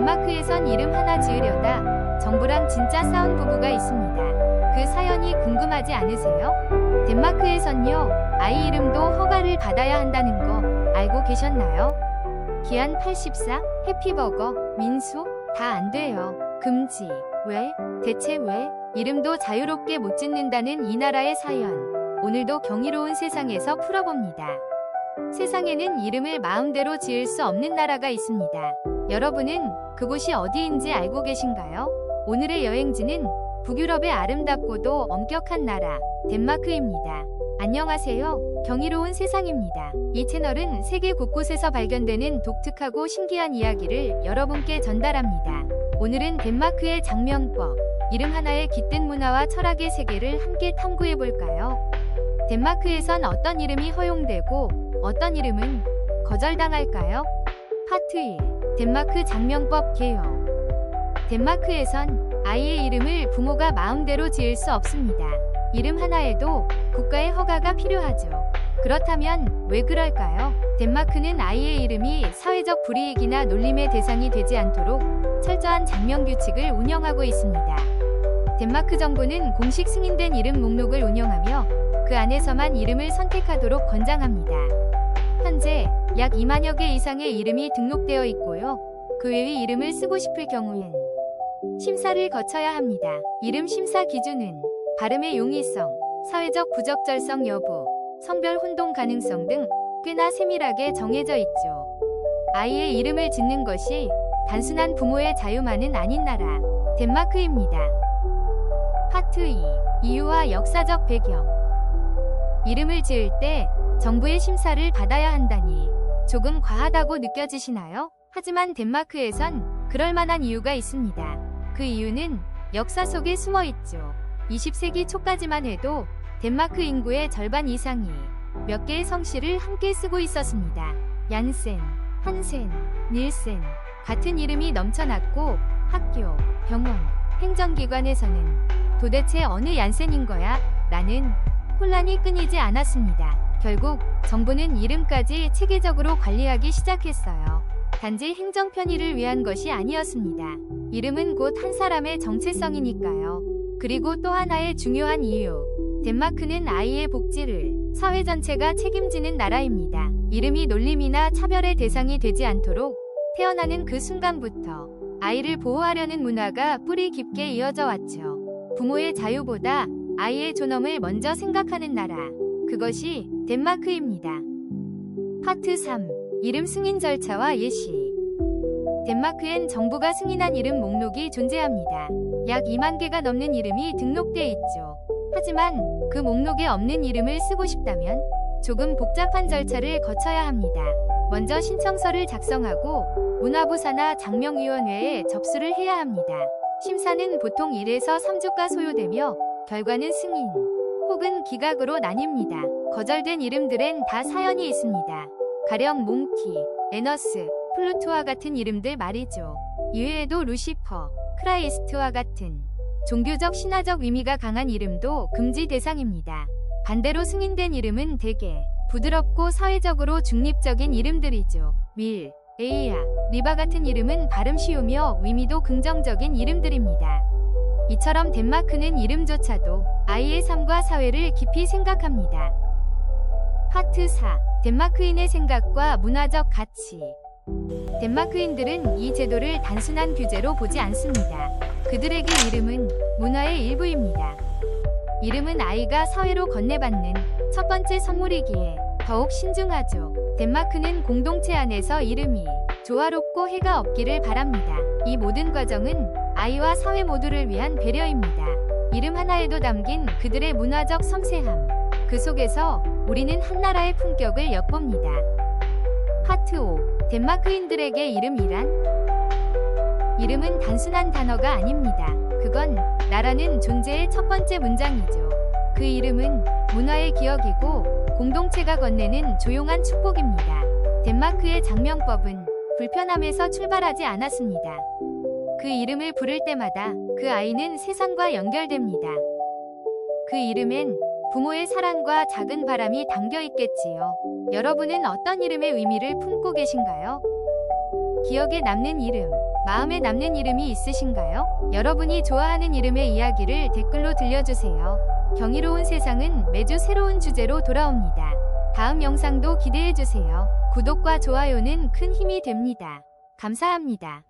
덴마크에선 이름 하나 지으려다 정부랑 진짜 싸운 부부가 있습니다. 그 사연이 궁금하지 않으세요? 덴마크에선요, 아이 이름도 허가를 받아야 한다는 거 알고 계셨나요? 기한 84, 해피버거, 민수 다 안 돼요. 금지. 왜? 대체 왜? 이름도 자유롭게 못 짓는다는 이 나라의 사연. 오늘도 경이로운 세상에서 풀어봅니다. 세상에는 이름을 마음대로 지을 수 없는 나라가 있습니다. 여러분은 그곳이 어디인지 알고 계신가요? 오늘의 여행지는 북유럽의 아름답고도 엄격한 나라, 덴마크입니다. 안녕하세요. 경이로운 세상입니다. 이 채널은 세계 곳곳에서 발견되는 독특하고 신기한 이야기를 여러분께 전달합니다. 오늘은 덴마크의 장명법, 이름 하나의 깃든 문화와 철학의 세계를 함께 탐구해볼까요? 덴마크에선 어떤 이름이 허용되고 어떤 이름은 거절당할까요? 파트 1. 덴마크 장명법 개요. 덴마크에선 아이의 이름을 부모가 마음대로 지을 수 없습니다. 이름 하나에도 국가의 허가가 필요하죠. 그렇다면 왜 그럴까요? 덴마크는 아이의 이름이 사회적 불이익이나 놀림의 대상이 되지 않도록 철저한 장명 규칙을 운영하고 있습니다. 덴마크 정부는 공식 승인된 이름 목록을 운영하며 그 안에서만 이름을 선택하도록 권장합니다. 현재 약 2만여 개 이상의 이름이 등록되어 있고요. 그 외의 이름을 쓰고 싶을 경우엔 심사를 거쳐야 합니다. 이름 심사 기준은 발음의 용이성, 사회적 부적절성 여부, 성별 혼동 가능성 등 꽤나 세밀하게 정해져 있죠. 아이의 이름을 짓는 것이 단순한 부모의 자유만은 아닌 나라, 덴마크입니다. 파트 2. 이유와 역사적 배경. 이름을 지을 때 정부의 심사를 받아야 한다니 조금 과하다고 느껴지시나요? 하지만 덴마크에선 그럴 만한 이유가 있습니다. 그 이유는 역사 속에 숨어 있죠. 20세기 초까지만 해도 덴마크 인구의 절반 이상이 몇 개의 성씨를 함께 쓰고 있었습니다. 얀센, 한센, 닐센 같은 이름이 넘쳐났고 학교, 병원, 행정기관에서는 도대체 어느 얀센인 거야? 라는 혼란이 끊이지 않았습니다. 결국 정부는 이름까지 체계적으로 관리하기 시작했어요. 단지 행정 편의를 위한 것이 아니었습니다. 이름은 곧 한 사람의 정체성이니까요. 그리고 또 하나의 중요한 이유. 덴마크는 아이의 복지를 사회 전체가 책임지는 나라입니다. 이름이 놀림이나 차별의 대상이 되지 않도록 태어나는 그 순간부터 아이를 보호하려는 문화가 뿌리 깊게 이어져 왔죠. 부모의 자유보다 아이의 존엄을 먼저 생각하는 나라. 그것이 덴마크입니다. 파트 3. 이름 승인 절차와 예시. 덴마크엔 정부가 승인한 이름 목록이 존재합니다. 약 2만 개가 넘는 이름이 등록돼 있죠. 하지만 그 목록에 없는 이름을 쓰고 싶다면 조금 복잡한 절차를 거쳐야 합니다. 먼저 신청서를 작성하고 문화부 산하 장명위원회에 접수를 해야 합니다. 심사는 보통 1에서 3주가 소요되며 결과는 승인 혹은 기각으로 나뉩니다. 거절된 이름들엔 다 사연이 있습니다. 가령 몽키, 에너스, 플루트와 같은 이름들 말이죠. 이외에도 루시퍼, 크라이스트와 같은 종교적 신화적 의미가 강한 이름도 금지 대상입니다. 반대로 승인된 이름은 대개 부드럽고 사회적으로 중립적인 이름들이죠. 밀, 에이야, 리바 같은 이름은 발음 쉬우며 의미도 긍정적인 이름들입니다. 이처럼 덴마크는 이름조차도 아이의 삶과 사회를 깊이 생각합니다. 파트 4. 덴마크인의 생각과 문화적 가치. 덴마크인들은 이 제도를 단순한 규제로 보지 않습니다. 그들에게 이름은 문화의 일부입니다. 이름은 아이가 사회로 건네받는 첫 번째 선물이기에 더욱 신중하죠. 덴마크는 공동체 안에서 이름이 조화롭고 해가 없기를 바랍니다. 이 모든 과정은 아이와 사회 모두를 위한 배려입니다. 이름 하나에도 담긴 그들의 문화적 섬세함. 그 속에서 우리는 한 나라의 품격을 엿봅니다. 파트 5. 덴마크인들에게 이름이란? 이름은 단순한 단어가 아닙니다. 그건 나라는 존재의 첫 번째 문장이죠. 그 이름은 문화의 기억이고 공동체가 건네는 조용한 축복입니다. 덴마크의 장명법은 불편함에서 출발하지 않았습니다. 그 이름을 부를 때마다 그 아이는 세상과 연결됩니다. 그 이름엔 부모의 사랑과 작은 바람이 담겨 있겠지요. 여러분은 어떤 이름의 의미를 품고 계신가요? 기억에 남는 이름. 마음에 남는 이름이 있으신가요? 여러분이 좋아하는 이름의 이야기를 댓글로 들려주세요. 경이로운 세상은 매주 새로운 주제로 돌아옵니다. 다음 영상도 기대해주세요. 구독과 좋아요는 큰 힘이 됩니다. 감사합니다.